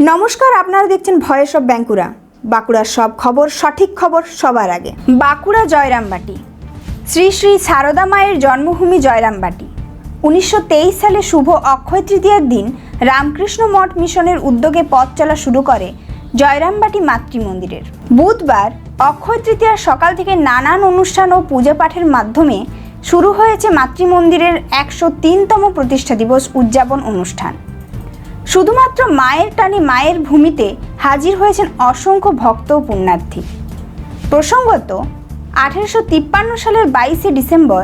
নমস্কার, আপনারা দেখছেন ভয়েস অফ বাঁকুড়া। বাঁকুড়ার সব খবর, সঠিক খবর সবার আগে। বাঁকুড়া জয়রামবাটি। শ্রী শ্রী সারদা মায়ের জন্মভূমি জয়রামবাটি। 1923 সালে শুভ অক্ষয় তৃতীয়ার দিন রামকৃষ্ণ মঠ মিশনের উদ্যোগে পথ চলা শুরু করে জয়রামবাটি মাতৃমন্দিরের। বুধবার অক্ষয় তৃতীয়ার সকাল থেকে নানান অনুষ্ঠান ও পূজা পাঠের মাধ্যমে শুরু হয়েছে মাতৃমন্দিরের 103তম প্রতিষ্ঠা দিবস উদযাপন অনুষ্ঠান। শুধুমাত্র মায়ের টানে মায়ের ভূমিতে হাজির হয়েছেন অসংখ্য ভক্ত ও পুণ্যার্থী। প্রসঙ্গত 1853 সালের 22শে ডিসেম্বর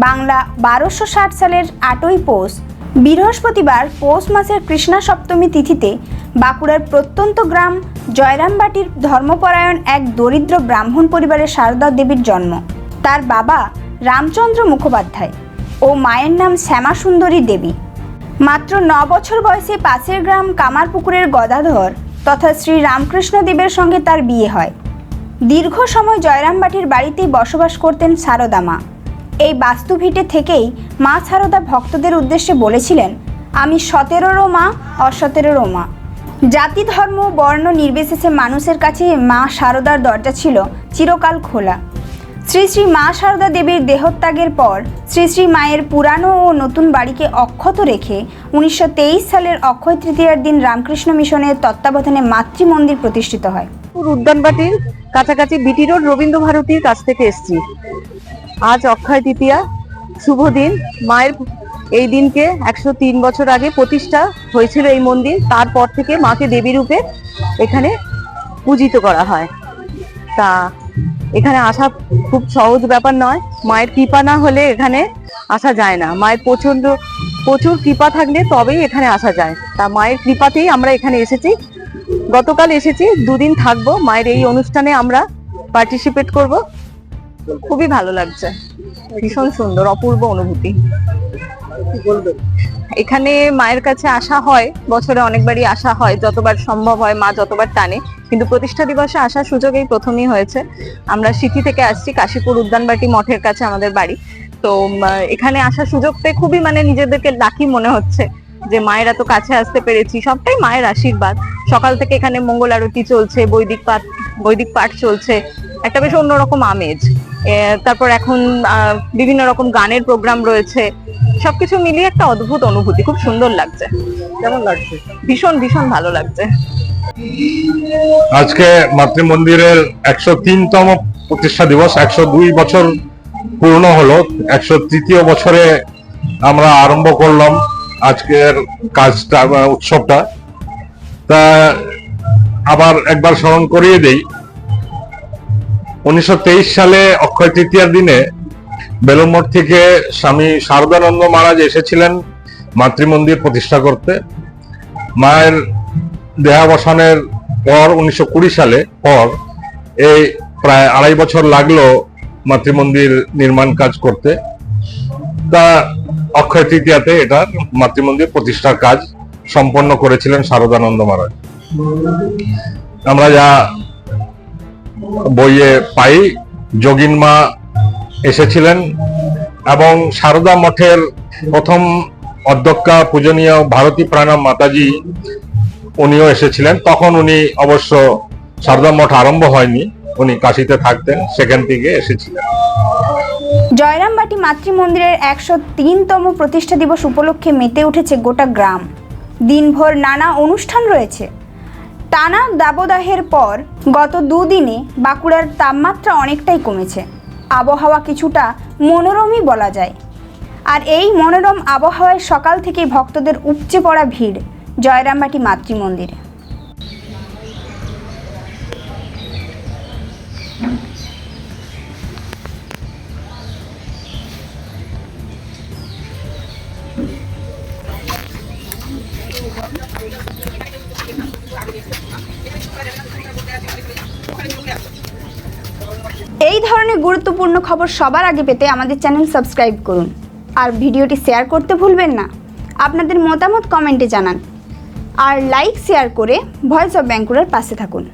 বাংলা 1260 সালের 8ই পৌষ বৃহস্পতিবার পৌষ মাসের কৃষ্ণা সপ্তমী তিথিতে বাঁকুড়ার প্রত্যন্ত গ্রাম জয়রামবাটির ধর্মপরায়ণ এক দরিদ্র ব্রাহ্মণ পরিবারের সারদা দেবীর জন্ম। তার বাবা রামচন্দ্র মুখোপাধ্যায় ও মায়ের নাম শ্যামা সুন্দরী দেবী। মাত্র 9 বছর বয়সে পাশের গ্রাম কামারপুকুরের গদাধর তথা শ্রী রামকৃষ্ণ দেবের সঙ্গে তার বিয়ে হয়। দীর্ঘ সময় জয়রামবাটির বাড়িতেই বসবাস করতেন সারদা মা। এই বাস্তুভিটে থেকেই মা সারদা ভক্তদের উদ্দেশ্যে বলেছিলেন, আমি 17রও মা, অ17রও মা। জাতি ধর্ম বর্ণ নির্বিশেষে মানুষের কাছে মা সারদার দরজা ছিল চিরকাল খোলা। শ্রী শ্রী মা সারদা দেবীর দেহত্যাগের পর শ্রী শ্রী মায়ের পুরানো ও নতুন বাড়িকে অক্ষত রেখে 1923 সালের অক্ষয় তৃতীয়ার দিন রামকৃষ্ণ মিশনের তত্ত্বাবধানে মাতৃমন্দির প্রতিষ্ঠিত হয়। উদ্যানবাটির কাছাকাছি বিটি রোড রবীন্দ্র ভারতীর কাছ থেকে এসেছি। আজ অক্ষয় তৃতীয়া, শুভ দিন। মায়ের এই দিনকে 103 বছর আগে প্রতিষ্ঠা হয়েছিল এই মন্দির। তারপর থেকে মাকে দেবী রূপে এখানে পূজিত করা হয়। তা এখানে আসা খুব সহজ ব্যাপার নয়। মায়ের কৃপা না হলে এখানে আসা যায় না। মায়ের প্রচুর কৃপা থাকলে তবেই এখানে আসা যায়। তা মায়ের কৃপাতেই আমরা এখানে এসেছি। গতকাল এসেছি, 2 দিন থাকবো। মায়ের এই অনুষ্ঠানে আমরা পার্টিসিপেট করব। খুবই ভালো লাগছে, ভীষণ সুন্দর, অপূর্ব অনুভূতি। এখানে মায়ের কাছে আসা হয়, বছরে অনেকবারই আসা হয়, যতবার সম্ভব হয়, মা যতবার টানে। কিন্তু প্রতিষ্ঠা দিবসে আসার সুযোগ এই প্রথমই হয়েছে। আমরা সিটি থেকে আসছি, কাশীপুর উদ্যানবাটি মঠের কাছে আমাদের বাড়ি। তো এখানে আসার সুযোগ পেয়ে খুবই নিজেদেরকে লাকি মনে হচ্ছে যে মায়ের এত কাছে আসতে পেরেছি। সবটাই মায়ের আশীর্বাদ। সকাল থেকে এখানে মঙ্গল আরতি চলছে, বৈদিক পাঠ চলছে, একটা বেশ অন্যরকম আমেজ। তারপর এখন বিভিন্ন রকম গানের প্রোগ্রাম রয়েছে। সবকিছু মিলিয়ে একটা অদ্ভুত অনুভূতি, খুব সুন্দর লাগছে। কেমন লাগছে? ভীষণ ভীষণ ভালো লাগছে। আজকে মাতৃমন্দিরের 103তম প্রতিষ্ঠা দিবস, 102 বছর পূর্ণ হলো। 103য় বছরে আমরা আরম্ভ করলাম আজকের কাজটা, উৎসবটা। তা আবার একবার স্মরণ করিয়ে দেই, 1923 সালে অক্ষয় তৃতীয়ার দিনে বেলুড়মঠ থেকে স্বামী শারদানন্দ মহারাজ এসেছিলেন মাতৃমন্দির প্রতিষ্ঠা করতে। মায়ের দেহাবসানের পর 1920 সালে পর এই প্রায় 2.5 বছর লাগলো মাতৃমন্দির নির্মাণ কাজ করতে। তা অক্ষয় তৃতীয়াতে এটার মাতৃমন্দির প্রতিষ্ঠার কাজ সম্পন্ন করেছিলেন শারদানন্দ মহারাজ। আমরা যা বইয়ে পাই, যোগিন মা এসেছিলেন এবং সারদা মঠের প্রথম অধ্যক্ষা পূজনীয় ভারতী প্রাণাম মাতাজি উনিও এসেছিলেন। তখন উনি অবশ্য সারদা মঠ আরম্ভ হয়নি, উনি কাশীতে থাকতেন, সেখান থেকে এসেছিলেন। জয়রামবাটি মাতৃমন্দিরের 103তম প্রতিষ্ঠা দিবস উপলক্ষে মেতে উঠেছে গোটা গ্রাম। দিনভর নানা অনুষ্ঠান রয়েছে। টানা দাবদাহের পর গত 2 দিনে বাঁকুড়ার তাপমাত্রা অনেকটাই কমেছে। আবহাওয়া কিছুটা মনোরমই বলা যায়। আর এই মনোরম আবহাওয়ায় সকাল থেকে ভক্তদের উপচে পড়া ভিড় জয়রামবাটি মাতৃমন্দিরে। এই ধরনের গুরুত্বপূর্ণ খবর সবার আগে পেতে আমাদের চ্যানেল সাবস্ক্রাইব করুন আর ভিডিওটি শেয়ার করতে ভুলবেন না। আপনাদের মতামত কমেন্টে জানান আর লাইক শেয়ার করে ভয়েস অফ বাঁকুড়ার পাশে থাকুন।